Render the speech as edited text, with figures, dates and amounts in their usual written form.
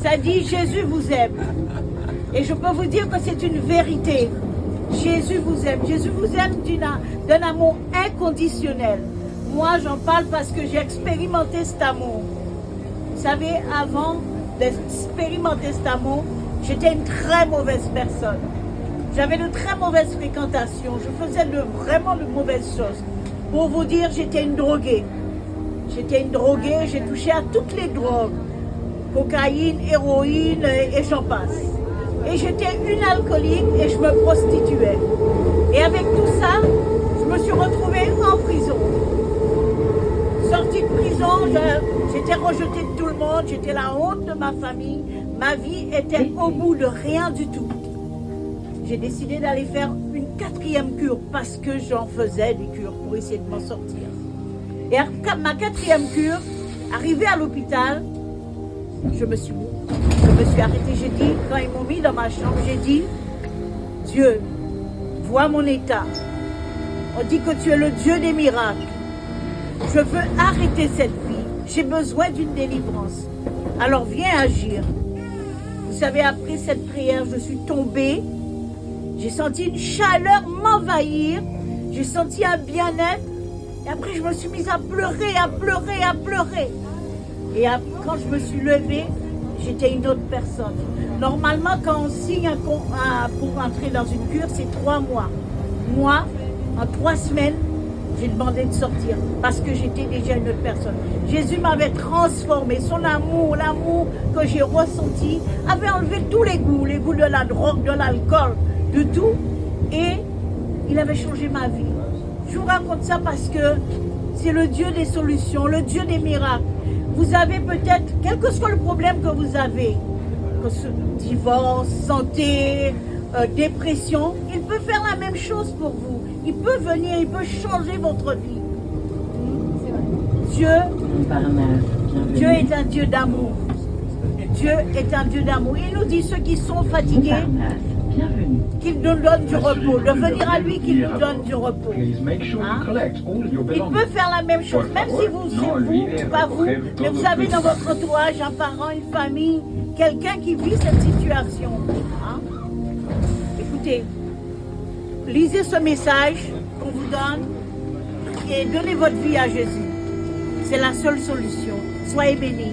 Ça dit Jésus vous aime. Et je peux vous dire que c'est une vérité. Jésus vous aime. Jésus vous aime d'un amour inconditionnel. Moi, j'en parle parce que j'ai expérimenté cet amour. Vous savez, avant d'expérimenter cet amour, j'étais une très mauvaise personne. J'avais de très mauvaises fréquentations. Je faisais vraiment de mauvaises choses. Pour vous dire, j'étais une droguée. J'étais une droguée, j'ai touché à toutes les drogues. Cocaïne, héroïne et j'en passe. Et j'étais une alcoolique et je me prostituais. Et avec tout ça, je me suis retrouvée en prison. Sortie de prison, j'étais rejetée de tout le monde, j'étais la honte de ma famille. Ma vie était au bout de rien du tout. J'ai décidé d'aller faire une 4e cure parce que j'en faisais des cures pour essayer de m'en sortir. Et à ma 4e cure, arrivée à l'hôpital, je me suis arrêtée. J'ai dit, quand ils m'ont mis dans ma chambre, j'ai dit, Dieu, vois mon état. On dit que tu es le Dieu des miracles. Je veux arrêter cette vie. J'ai besoin d'une délivrance. Alors viens agir. Vous savez, après cette prière, je suis tombée. J'ai senti une chaleur m'envahir. J'ai senti un bien-être. Et après, je me suis mise à pleurer, à pleurer, à pleurer. Et quand je me suis levée, j'étais une autre personne. Normalement, quand on signe pour entrer dans une cure, c'est 3 mois. Moi, en 3 semaines, j'ai demandé de sortir parce que j'étais déjà une autre personne. Jésus m'avait transformée. Son amour, l'amour que j'ai ressenti, avait enlevé tous les goûts de la drogue, de l'alcool, de tout. Et il avait changé ma vie. Je vous raconte ça parce que c'est le Dieu des solutions, le Dieu des miracles. Vous avez peut-être, quel que soit le problème que vous avez, que ce divorce, santé, dépression, il peut faire la même chose pour vous. Il peut venir, il peut changer votre vie. Dieu est un Dieu d'amour. Dieu est un Dieu d'amour. Il nous dit ceux qui sont fatigués, qu'il nous donne du repos. De venir à lui, qu'il nous donne du repos. Hein? Il peut faire la même chose, même si vous, pas vous, mais vous avez dans votre entourage un parent, une famille, quelqu'un qui vit cette situation. Hein? Écoutez, lisez ce message qu'on vous donne et donnez votre vie à Jésus. C'est la seule solution. Soyez bénis.